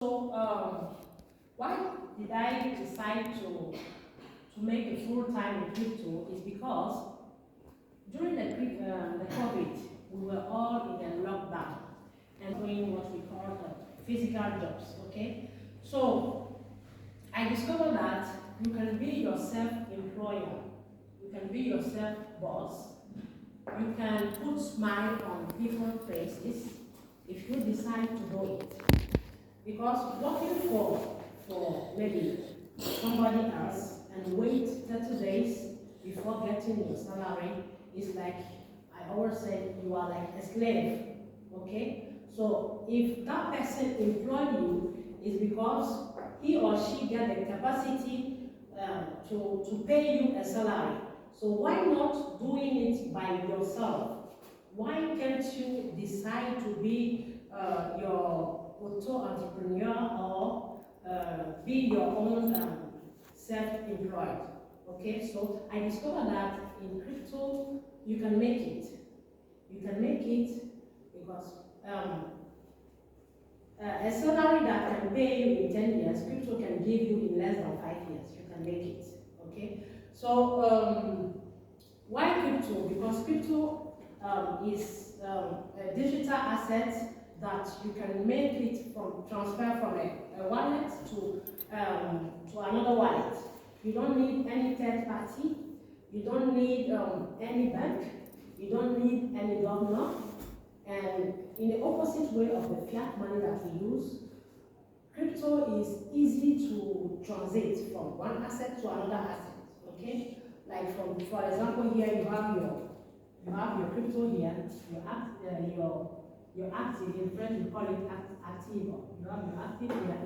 So, why did I decide to make a full-time in crypto is because during the COVID, we were all in a lockdown and doing what we call physical jobs, okay? So, I discovered that you can be your self-employer, you can be your self-boss, you can put smile on people's faces if you decide to do it. Because working for maybe somebody else and wait 30 days before getting your salary is like, I always say, you are like a slave, okay? So if that person employed you, is because he or she get the capacity to pay you a salary. So why not doing it by yourself? Why can't you decide to be your auto-entrepreneur or be your own self-employed? Okay, so I discovered that in crypto you can make it. You can make it because a salary that can pay you in 10 years, crypto can give you in less than 5 years. You can make it. Okay, so why crypto? Because crypto is a digital asset that you can make it transfer from a wallet to another wallet. You don't need any third party. You don't need any bank. You don't need any governor. And in the opposite way of the fiat money that we use, crypto is easy to transit from one asset to another asset. Okay, like for example, here you have your crypto here. Your active, in French we call it active. You have your active here.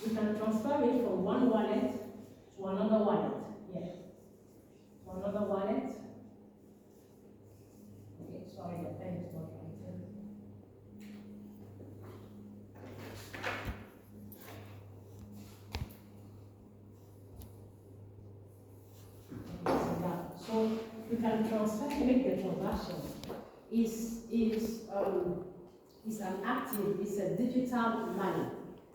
You can transfer it from one wallet to another wallet. Yes, to another wallet. Okay, sorry, the pen is not right. So you can transfer, make the transaction. Is an active, it's a digital money.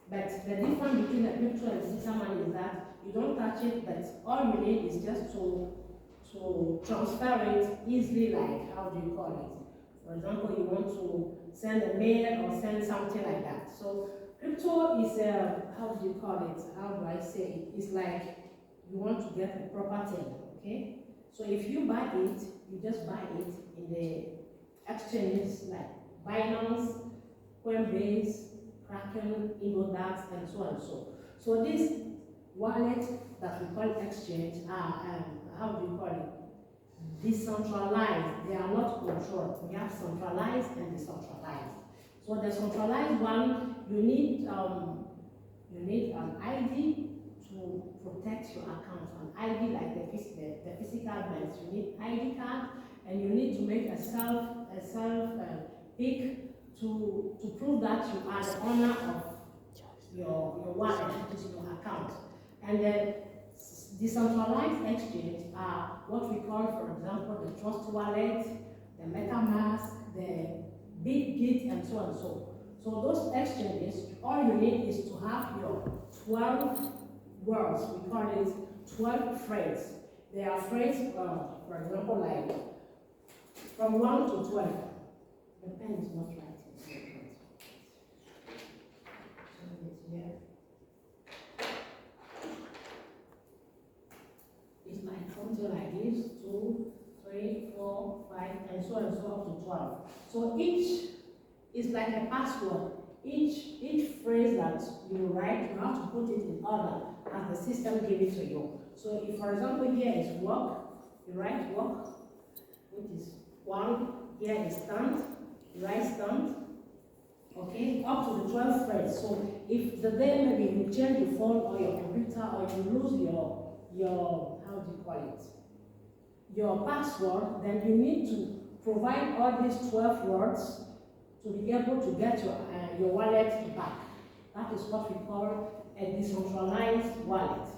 But the difference between a crypto and digital money is that you don't touch it, but all you need is just to transfer it easily, like, how do you call it? For example, you want to send a mail or send something like that. So crypto is how do you call it? How do I say it? It's like you want to get a property, okay? So if you buy it, you just buy it in the exchanges like Binance, Coinbase, Kraken, Innodax, and so on. So this wallet that we call exchange are how do you call it? Decentralized. They are not controlled. We have centralized and decentralized. So the centralized one, you need an ID to protect your account. An ID like the physical banks. You need ID card, and you need to make a self pick to prove that you are the owner of your wallet, which is your account. And the decentralized exchange are what we call, for example, the Trust Wallet, the MetaMask, the BitGit, and so on. So those exchanges, all you need is to have your 12 words. We call it 12 phrases. They are phrases, for example, like from 1 to 12. The pen is not right. It's like something like this, 2, 3, 4, 5, and so up to 12. So each is like a password. Each phrase that you write, you have to put it in order as the system gives it to you. So if, for example, here is work, you write work, which is 1. Here is stand, you write stand. Okay, up to the 12th phrase. So if the day maybe you change your phone or your computer or you lose your how do you call it? Your password, then you need to provide all these 12 words to be able to get your wallet back. That is what we call a decentralized wallet.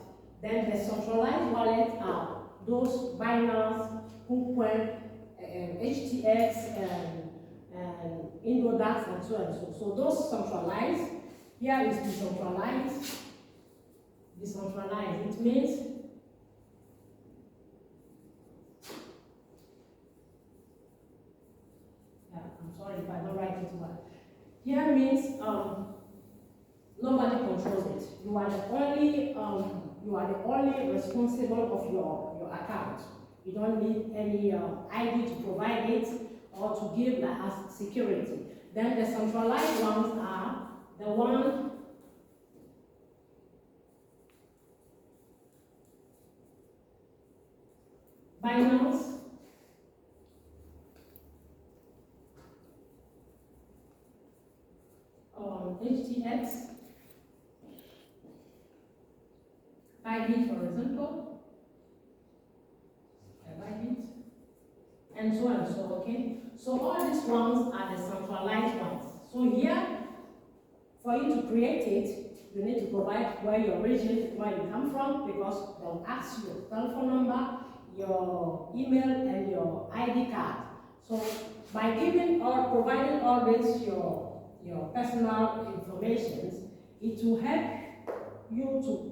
Then the centralized wallet are those Binance, KuCoin, HTX, and Innodax, and so on. So those centralized, Here is decentralized. Decentralized, it means I'm sorry if I don't write it well. Here means nobody controls it. You are the only responsible of your account. You don't need any ID to provide it or to give that as security. Then the centralized ones are the one Binance, HTX, Bybit, for example, Bybit, and so and so, okay? So all these ones are the centralized ones. So here, for you to create it, you need to provide where your origin, where you come from, because they'll ask you your telephone number, your email, and your ID card. So by giving or providing all this your personal information, it will help you to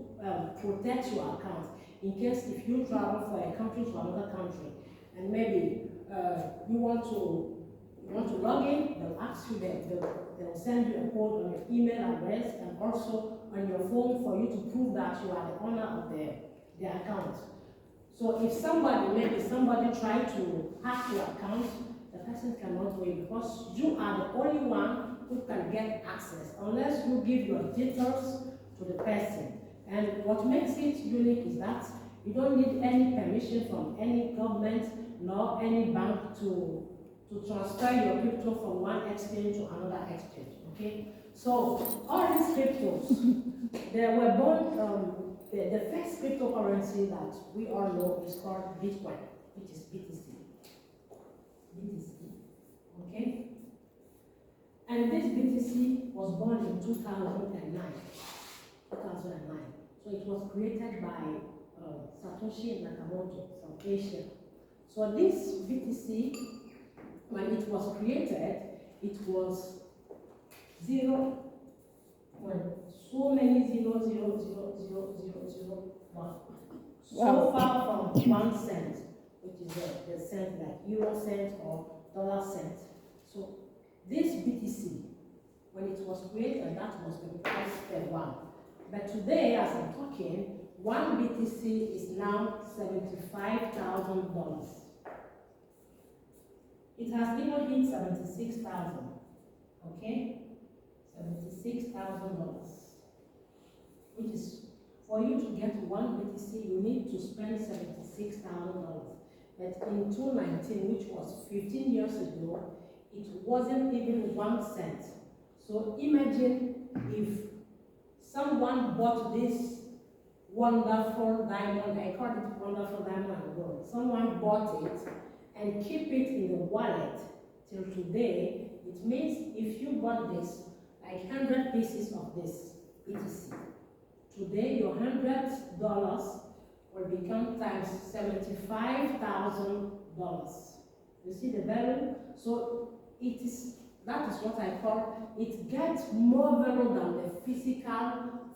protect your account in case if you travel from a country to another country, and maybe you want to log in, they'll ask you that they'll send you a code on your email address and also on your phone for you to prove that you are the owner of the account. So if maybe somebody tried to hack your account, the person cannot do it because you are the only one who can get access unless you give your details to the person. And what makes it unique is that you don't need any permission from any government nor any bank to transfer your crypto from one exchange to another exchange. Okay? So all these cryptos, they were born, the first cryptocurrency that we all know is called Bitcoin, which is BTC. Okay? And this BTC was born in 2009. So it was created by Satoshi Nakamoto, South Asia. So this BTC, when it was created, it was zero, when so many zero, zero, zero, zero, zero, zero, one. So far from 1 cent, which is the cent like euro cent or dollar cent. So this BTC, when it was created, that was the price per one. But today, as I'm talking, one BTC is now $75,000. It has even hit 76,000. Okay, $76,000, which is for you to get one BTC, you need to spend $76,000. But in 2019, which was 15 years ago, it wasn't even 1 cent. So imagine if someone bought this wonderful diamond, I call it wonderful diamond and gold. Someone bought it and keep it in the wallet till today. It means if you bought this, like 100 pieces of this BTC, today your $100 will become times $75,000. You see the value? So that is what I call, it gets more value than the physical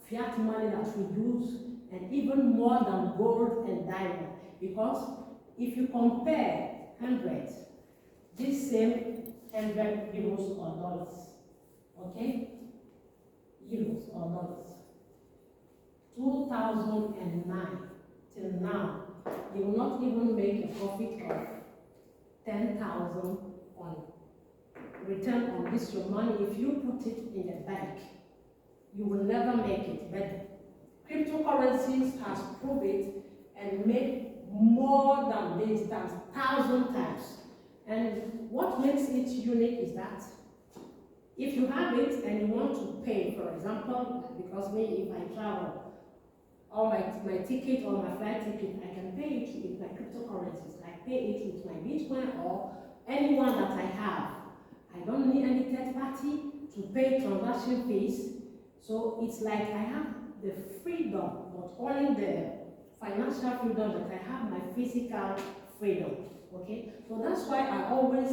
fiat money that we use, and even more than gold and diamond. Because if you compare 100, this same 100 euros or dollars, okay? Euros or dollars. 2009 till now, you will not even make a profit of 10,000 on return on this your money. If you put it in a bank, you will never make it. But cryptocurrencies has proved it and made more than this times, 1,000 times. And what makes it unique is that if you have it and you want to pay, for example, because me, if I travel, or my ticket or my flight ticket, I can pay it with my cryptocurrencies. I pay it with my Bitcoin or anyone that I have. I don't need any third party to pay transaction fees. So it's like I have the freedom, not only the financial freedom, but I have my physical freedom. Okay? So that's why I always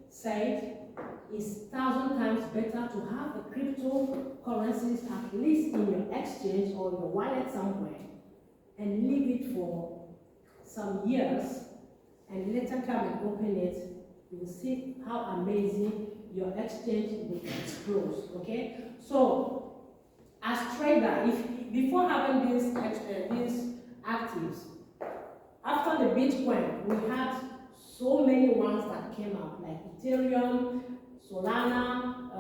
said, it's 1,000 times better to have a cryptocurrencies at least in your exchange or your wallet somewhere and leave it for some years and later come and open it. You will see how amazing your exchange will explode. Okay, so as trader, if before having these actives, after the Bitcoin, we had so many ones that came out, like Ethereum, Solana,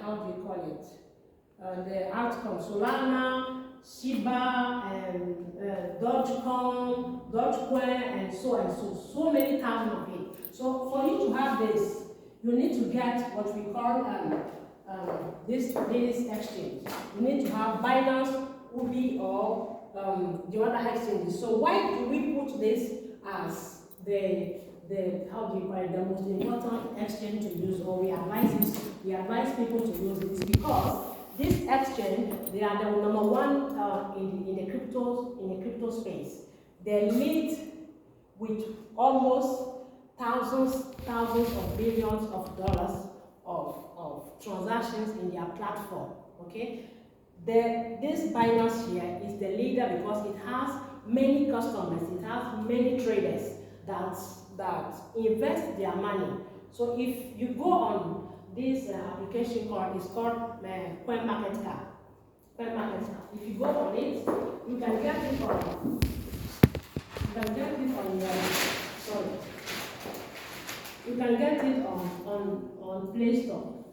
how do you call it? The altcoin Solana, Shiba, and Dogecoin, and so. So many thousands of it. So for you to have this, you need to get what we call this exchange. You need to have Binance, Ubi, or the other exchanges. So why do we put this as the how do you call it, the most important exchange to use, or we advise people to use this? Because this exchange, they are the number one in the crypto space. They meet with almost thousands of billions of dollars of transactions in their platform. Okay, this Binance here is the leader because it has many customers, it has many traders that invest their money. So if you go on this application called, it's called CoinMarketCap. If you go on it, you can get it on. Sorry. You can get it on Play Store.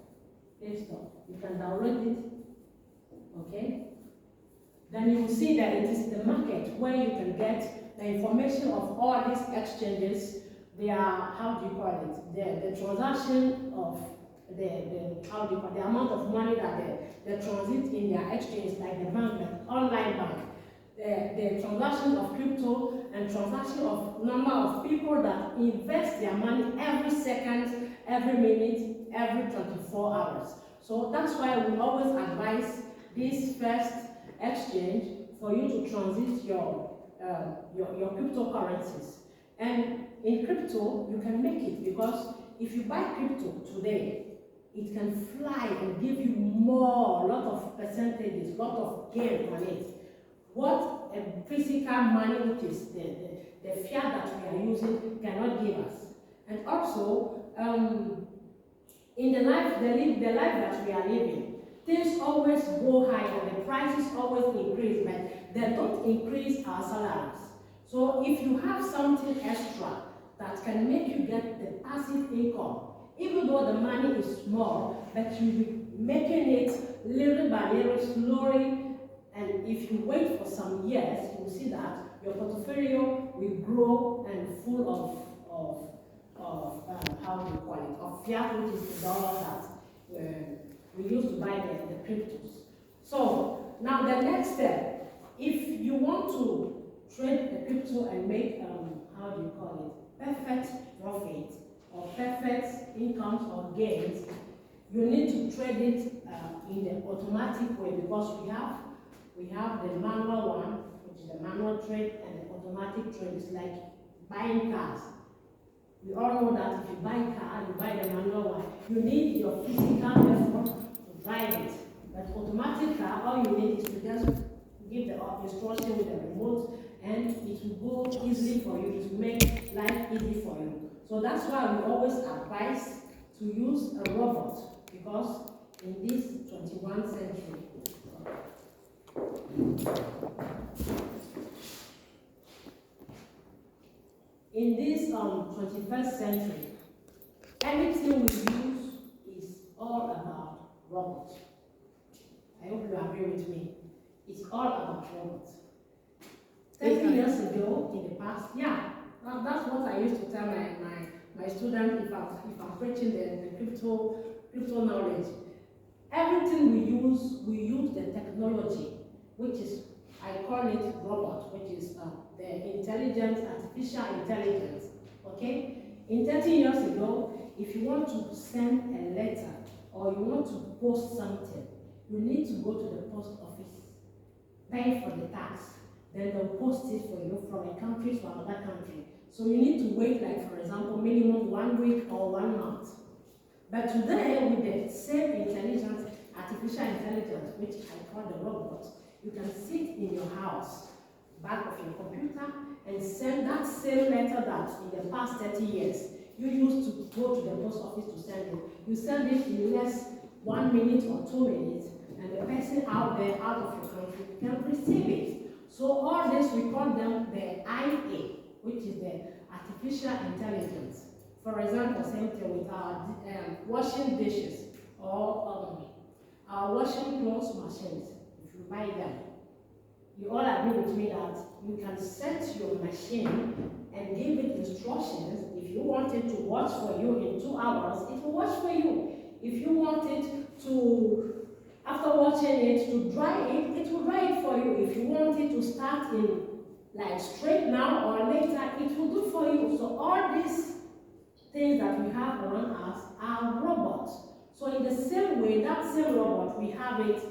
You can download it. Okay. Then you will see that it is the market where you can get the information of all these exchanges. They are, how do you call it? The transaction of the amount of money that they transit in their exchange, like the bank, like online bank. The transaction of crypto and transaction of number of people that invest their money every second, every minute, every 24 hours. So that's why we always advise this first exchange for you to transit your cryptocurrencies. And in crypto, you can make it, because if you buy crypto today, it can fly and give you more, a lot of percentages, a lot of gain on it. What a physical money, which is the fiat that we are using, cannot give us. And also, in the life that we are living, things always go high and the prices always increase, but they don't increase our salaries. So if you have something extra that can make you get the passive income, even though the money is small, but you be making it little by little, slowly, and if you wait for some years, you will see that your portfolio will grow and full of how do you call it, of fiat, which is the dollar that we use to buy the cryptos. So now the next step, if you want to trade the crypto and make how do you call it, perfect profit or perfect incomes or gains, you need to trade it in the automatic way, because we have the manual one, which is the manual trade, and the automatic trade is like buying cars. We all know that if you buy a car, you buy the manual one, you need your physical effort to drive it. But automatic car, all you need is to just give the instruction with the remote, and it will go easily for you. It will make life easy for you. So that's why we always advise to use a robot, because in this 21st century, in this 21st century, everything we use is all about robots. I hope you agree with me. It's all about robots. 30 years ago, in the past, yeah, that's what I used to tell my students if I'm preaching the crypto knowledge. Everything we use the technology, which is, I call it robot, which is the intelligence, artificial intelligence. Okay? In 30 years ago, if you want to send a letter or you want to post something, you need to go to the post office, pay for the tax, then they'll post it for you from a country to another country. So you need to wait, like for example, minimum 1 week or 1 month But today, with the same intelligence, artificial intelligence, which I call the robot, you can sit in your house, back of your computer, and send that same letter that in the past 30 years you used to go to the post office to send it. You send it in less 1 minute or 2 minutes, and the person out there, out of your country, can receive it. So all this, we call them the IA, which is the artificial intelligence. For example, same thing with our washing dishes or our washing clothes machines. If you buy them, you all agree with me that you can set your machine and give it instructions. If you want it to wash for you in 2 hours, it will wash for you. If you want it to, after washing it, to dry it, it will dry it for you. If you want it to start in like straight now or later, it will do for you. So all these things that we have around us are robots. So in the same way, that same robot, we have it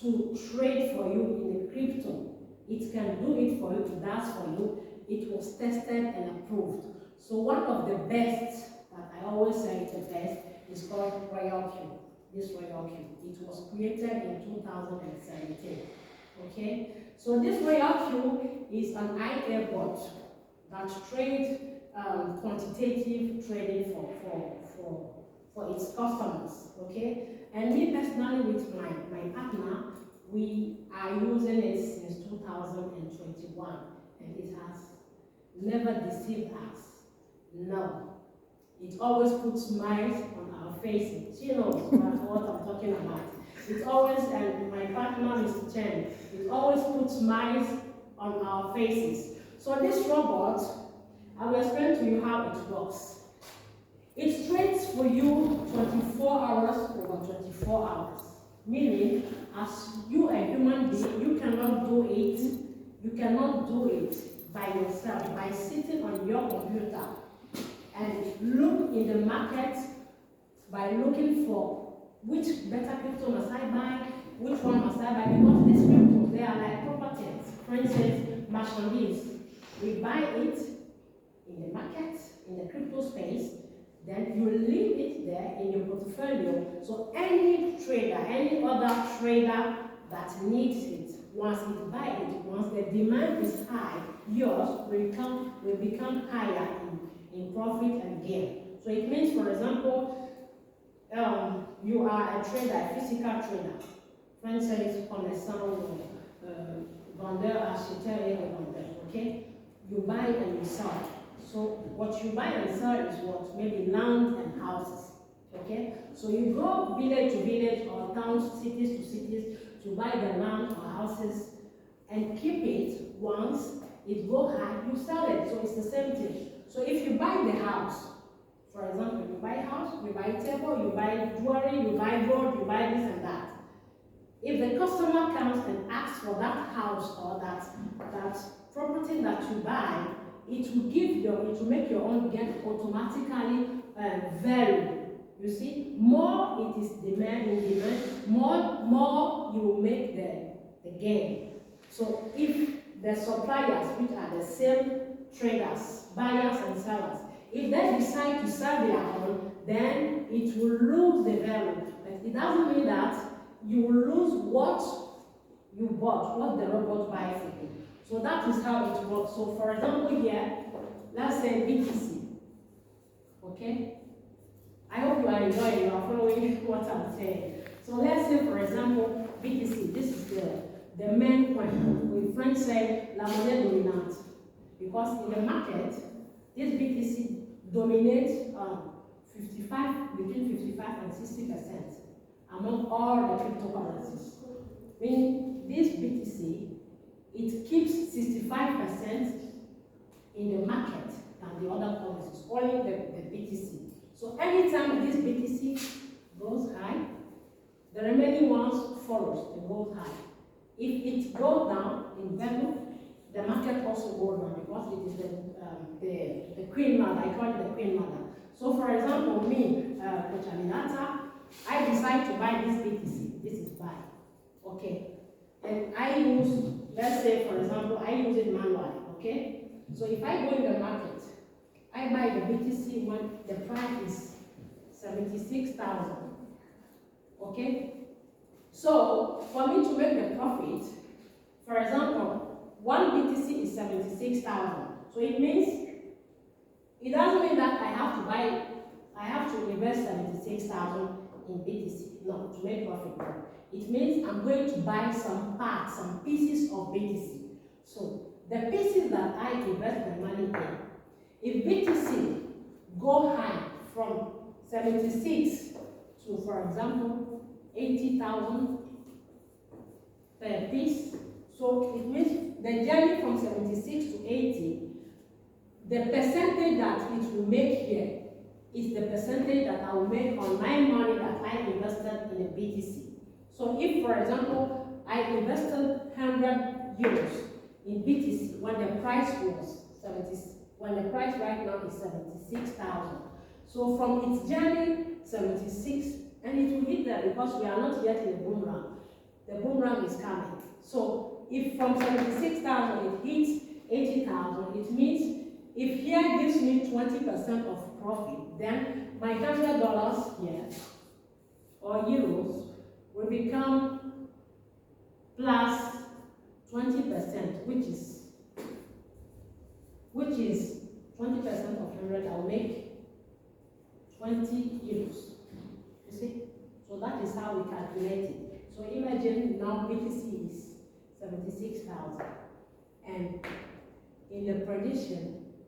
to trade for you in the crypto. It can do it for you, it does for you. It was tested and approved. So one of the best, that I always say is the best, is called Royalq. This Royalq. It was created in 2017. Okay? So this Royalq is an IA bot that trades quantitative trading for its customers. Okay? And me personally, with my partner, we are using it since 2021, and it has never deceived us. No. It always puts smiles on our faces. She knows what I'm talking about. It always, and my partner, Mr. Chen, it always puts smiles on our faces. So this robot, I will explain to you how it works. It trades for you 24 hours over 24 hours. Meaning, as you, a human being, you cannot do it. You cannot do it by yourself, by sitting on your computer and look in the market by looking for which better crypto must I buy, which one must I buy, because these cryptos, they are like properties. For instance, merchandise. We buy it in the market, in the crypto space, then you leave it there in your portfolio. So any trader, any other trader that needs it, once it buys it, once the demand is high, yours will become higher in profit and gain. So it means, for example, you are a trader, a physical trader. French says, commerçant, vendeur, acheteur et revendeur. Okay? You buy and you sell. So what you buy and sell is what? Maybe land and houses. Okay? So you go village to village or towns, cities to cities to buy the land or houses and keep it. Once it goes high, you sell it. So it's the same thing. So if you buy the house, for example, you buy a house, you buy a table, you buy jewelry, you buy gold, you buy this and that. If the customer comes and asks for that house or that property that you buy, it will make your own get automatically value. You see, more it is demand, more you will make the gain. So if the suppliers, which are the same traders, buyers and sellers, if they decide to sell their own, then it will lose the value. But it doesn't mean that you will lose what you bought, what the robot buys for you. So that is how it works. So for example here, let's say BTC. Okay? I hope you are enjoying, you are following what I'm saying. So let's say, for example, BTC. This is the main coin. We French say la monnaie dominante. Because in the market, this BTC dominates between 55 and 60% among all the cryptocurrencies. Meaning this BTC, it keeps 65% in the market than the other currencies, only the BTC. So anytime this BTC goes high, the remaining ones follows, they go high. If it goes down in value, the market also goes down because it is the queen mother. I call it the queen mother. So for example, me, Kochaminata, I decide to buy this BTC. This is buy. Okay. And I use, let's say for example, I use it manually. Okay. So if I go in the market, I buy the BTC when the price is 76,000. Okay? So, for me to make the profit, for example, one BTC is 76,000. So it means, it doesn't mean that I have to invest 76,000 in BTC. No, to make profit. No. It means I'm going to buy some parts, some pieces of BTC. So the pieces that I invest my money in, if BTC go high from 76 to, for example, 80,000 per piece, so it means the journey from 76 to 80, the percentage that it will make here is the percentage that I will make on my money that I invested in a BTC. So if, for example, I invested 100 euros in BTC when the price was 70, when the price right now is 76,000. So from its journey 76, and it will hit there because we are not yet in the boomerang. The boomerang is coming. So if from 76,000 it hits 80,000, it means if here gives me 20% of profit, then my $100 here or euros will become plus 20%, which is 20% of 100. I'll make 20 euros. You see? So that is how we calculate it. So imagine now BTC is 76,000, and in the prediction,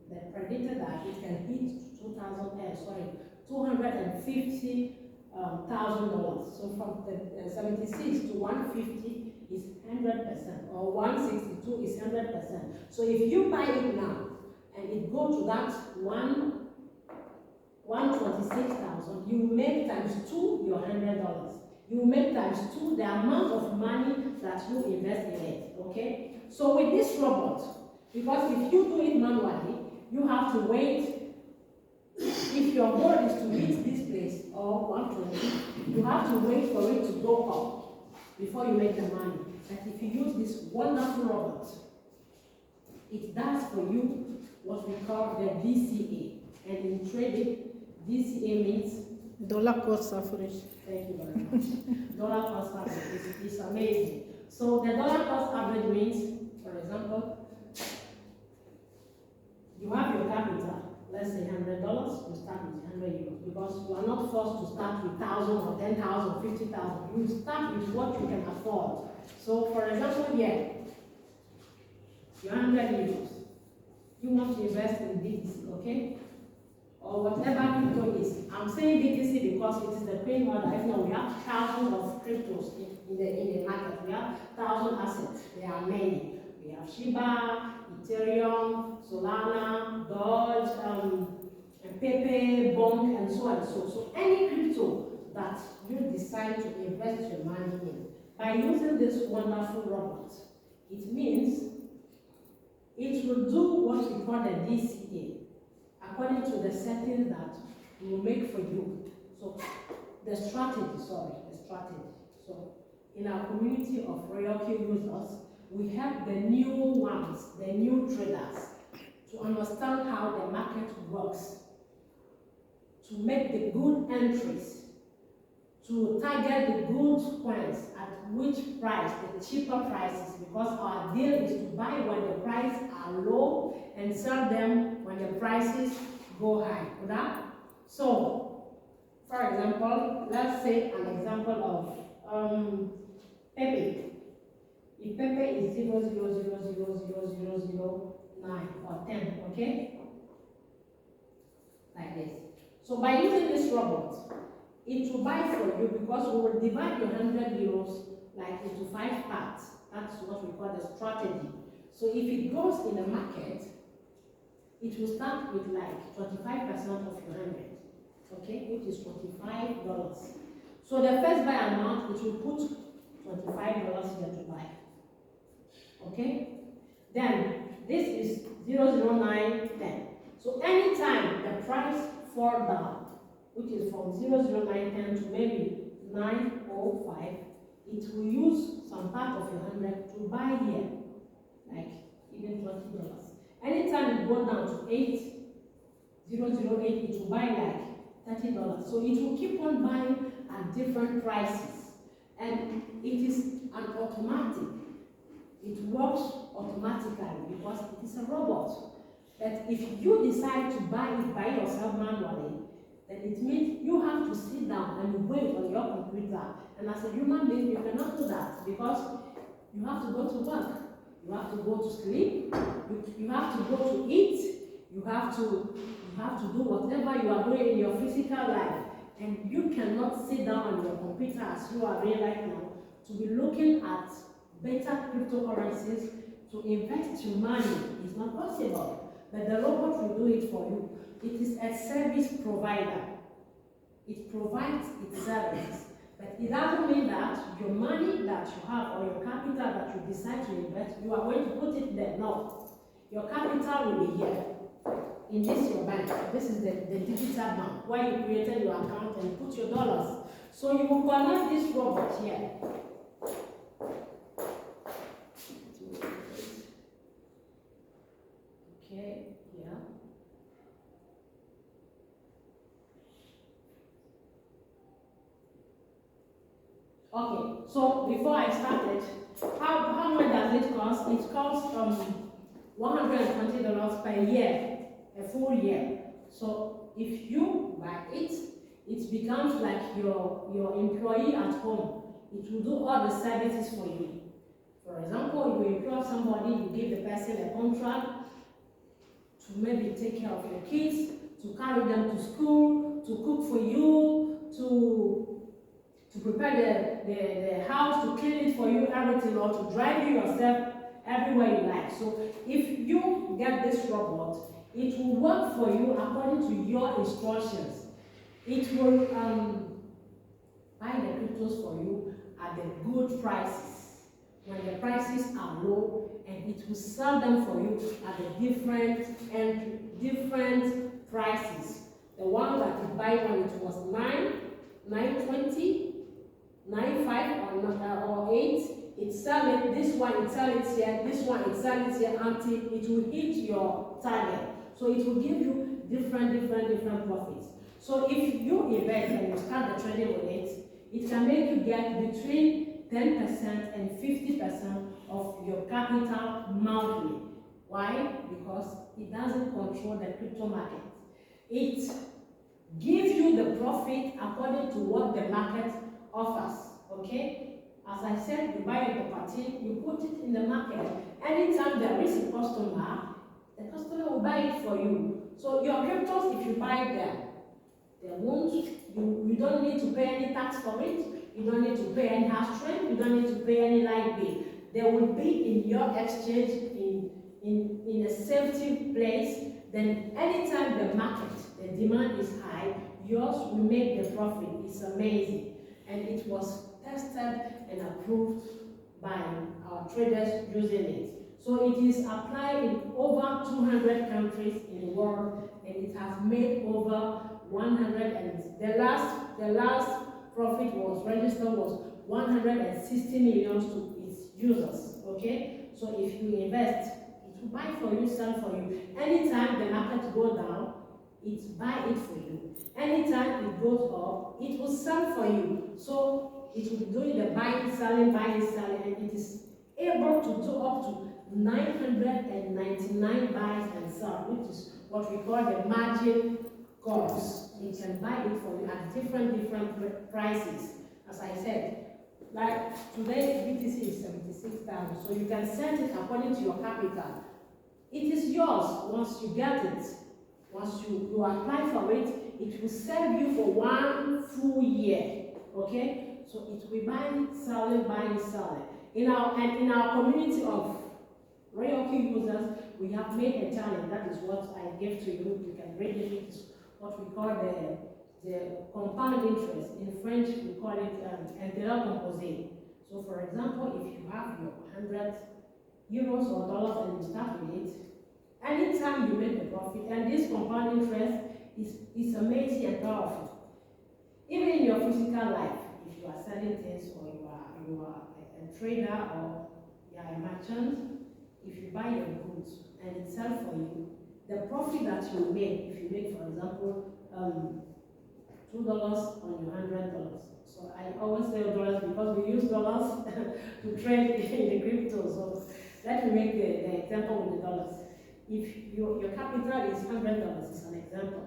they predicted that it can hit $250,000. So from the 76 to 150 is 100%, or 162 is 100%. So if you buy it now and it go to that 126,000, you make times 2 your $100. You make times 2 the amount of money that you invest in it. Okay. So with this robot, because if you do it manually, you have to wait. If your goal is to reach this place or 120, you have to wait for it to go up before you make the money. But if you use this wonderful robot, it does for you what we call the DCA. And in trading, DCA means dollar cost average. Thank you very much. Dollar cost average is amazing. So the dollar cost average means, for example, you have your capital, let's say $100, you start with 100 euros, because you are not forced to start with 1,000 or 10,000, 50,000. You start with what you can afford. So, for example, here, your 100 euros, you want to invest in BTC, okay? Or whatever crypto is. I'm saying BTC because it is the queen order. If not, we have thousands of cryptos in the market. We have 1,000 assets. There are many. We have Shiba, Ethereum, Solana, Doge, Pepe, Bonk, and so on. So any crypto that you decide to invest your money in, by using this wonderful robot, it means it will do what we call the DCA, according to the settings that we will make for you. So the strategy. So in our community of Royalq users, we help the new ones, the new traders, to understand how the market works, to make the good entries, to target the good coins at which price, the cheaper prices, because our deal is to buy when the prices are low and sell them when the prices go high. Right? So, for example, let's say an example of Pepe. If Pepe is 0.0000009 or 10, okay? Like this. So by using this robot, it will buy for you, because we will divide your 100 euros like into 5 parts. That's what we call the strategy. So if it goes in the market, it will start with like 25% of your 100, okay, which is $25. So the first buy amount, it will put $25 here to buy. Okay? Then this is 00910. So anytime the price fall down, which is from 00910 to maybe 905, it will use some part of your 100 to buy here, like even $20. Anytime it goes down to 8008, it will buy like $30. So it will keep on buying at different prices. And it is an automatic. It works automatically because it is a robot. But if you decide to buy it by yourself manually, then it means you have to sit down and wait on your computer. And as a human being, you cannot do that because you have to go to work, you have to go to sleep, you have to go to eat, you have to do whatever you are doing in your physical life. And you cannot sit down on your computer as you are doing right now to be looking at better cryptocurrencies to invest your money. It's not possible. But the robot will do it for you. It is a service provider. It provides its services. But it doesn't mean that your money that you have or your capital that you decide to invest, you are going to put it there. No. Your capital will be here. In this your bank. This is the digital bank where you created your account and put your dollars. So you will connect this robot here. Okay, yeah. Okay, so before I started, how much does it cost? It costs $120 per year, a full year. So if you buy it, it becomes like your employee at home. It will do all the services for you. For example, you employ somebody, you give the person a contract to maybe take care of your kids, to carry them to school, to cook for you, to prepare the house, to clean it for you, everything, or to drive you yourself everywhere you like. So if you get this robot, it will work for you according to your instructions. It will buy the cryptos for you at the good prices. When the prices are low, and it will sell them for you at the different prices. The one that you buy when it was 9.20, 9.5 or 8, it sell it, this one it sell it here, this one it sell it here until it will hit your target. So it will give you different profits. So if you invest and you start the trading with it, it can make you get between 10% and 50% of your capital monthly. Why? Because it doesn't control the crypto market. It gives you the profit according to what the market offers. Okay? As I said, you buy a property, you put it in the market. Anytime there is a customer, the customer will buy it for you. So your cryptos, if you buy them, you don't need to pay any tax for it. You don't need to pay any hash rate. You don't need to pay any light bill. They will be in your exchange in a safety place. Then anytime the market, the demand is high, yours will make the profit. It's amazing. And it was tested and approved by our traders using it. So it is applied in over 200 countries in the world, and it has made over 100, and the last profit was registered was 160 million to its users. Okay, so if you invest, it will buy for you, sell for you. Anytime the market goes down, it buy it for you. Anytime it goes up, it will sell for you. So it will be doing the buying, selling, and it is able to do up to 999 buys and sell, which is what we call the margin calls. It can buy it for you at different prices. As I said, like today BTC is 76,000, so you can set it according to your capital. It is yours once you get it. Once you apply for it, it will serve you for 1 full year. Okay, so it will buy, selling. In our community of Royalq users, we have made a challenge. That is what I gave to you. You can read it. It's what we call the compound interest. In French, we call it intérêt composé. So, for example, if you have your 100 euros or dollars and you start with it, anytime you make a profit, and this compound interest is amazing and powerful. Even in your physical life, if you are selling things or you are a trader or you are a merchant, if you buy your goods and it sells for you, the profit that you make, if you make, for example, $2 on your $100. So I always say dollars because we use dollars to trade in the crypto. So let me make the example with the dollars. If your capital is $100, is an example.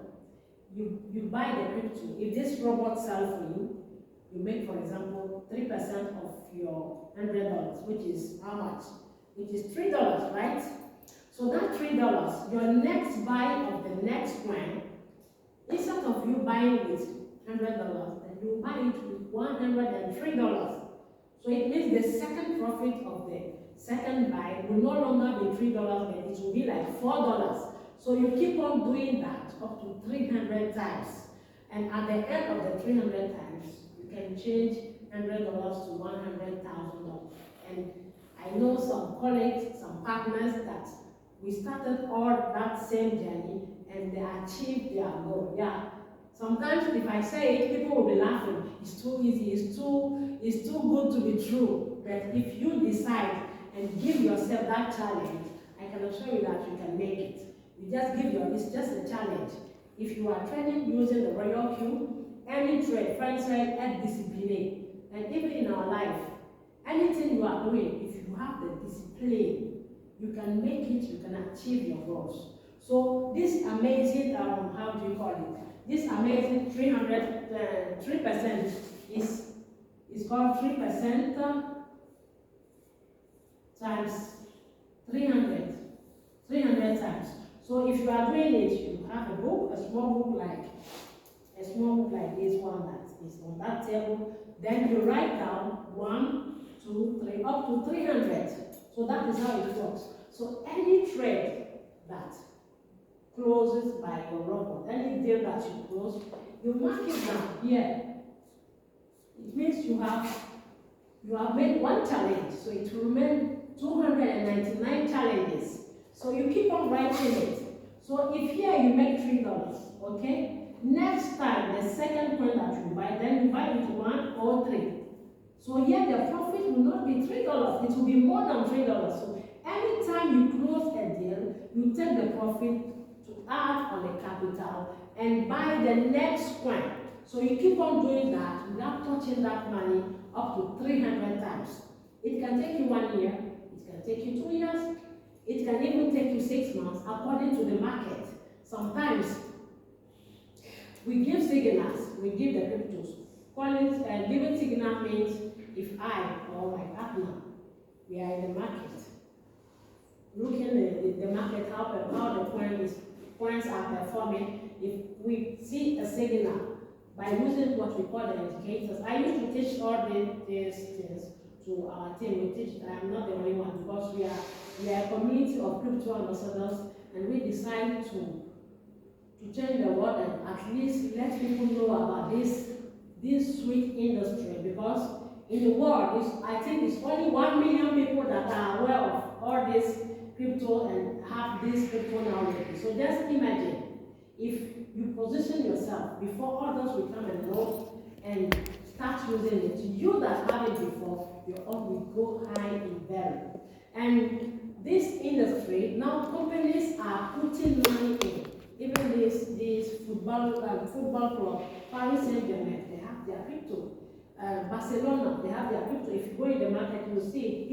You buy the crypto. If this robot sells for you, you make, for example, 3% of your $100, which is how much? Which is $3, right? So that $3, your next buy of the next coin, instead of you buying with $100, then you buy it with $103. So it means the second profit of the second buy will no longer be $3, but it will be like $4. So you keep on doing that up to 300 times. And at the end of the 300 times, you can change $100 to $100,000. And I know some colleagues, some partners that we started all that same journey and they achieved their goal. Yeah. Sometimes if I say it, people will be laughing. It's too easy, it's too good to be true. But if you decide and give yourself that challenge, I can assure you that you can make it. You just give it's just a challenge. If you are trading using the Royalq, any trade, friends said, add discipline. And even in our life, anything you are doing, if you have the discipline, you can make it, you can achieve your goals. So this amazing, how do you call it? This amazing 3% is called 3% times 300 times. So if you are doing it, you have a book, a small book like this one that is on that table. Then you write down 1, 2, 3, up to 300. So that is how it works. So any trade that closes by your robot, any deal that you close, you mark it down here. It means you have made one challenge, so it will remain 299 challenges. So you keep on writing it. So if here you make $3, okay? Next time, the second coin that you buy, then you buy it 1 or 3. So here the profit will not be $3, it will be more than $3. So anytime you close a deal, you take the profit to add on the capital and buy the next coin. So you keep on doing that without touching that money up to 300 times. It can take you 1 year, it can take you 2 years, it can even take you 6 months according to the market. Sometimes we give signals, we give the cryptos. Giving signal means if I or my partner, we are in the market, looking at the market, how the coins are performing. If we see a signal by using what we call the indicators, I used to teach all these things to our team. We teach. I am not the only one because we are a community of crypto ambassadors, and we decide to change the world and at least let people know about this sweet industry, because in the world, I think it's only 1 million people that are aware of all this crypto and have this crypto knowledge. So just imagine if you position yourself before others will come and know and start using it. You that have it before, your own will go high in value. And this industry, now companies are putting money in. Even this football club, Paris Saint-Germain, they have their crypto. Barcelona, they have their crypto. If you go in the market, you will see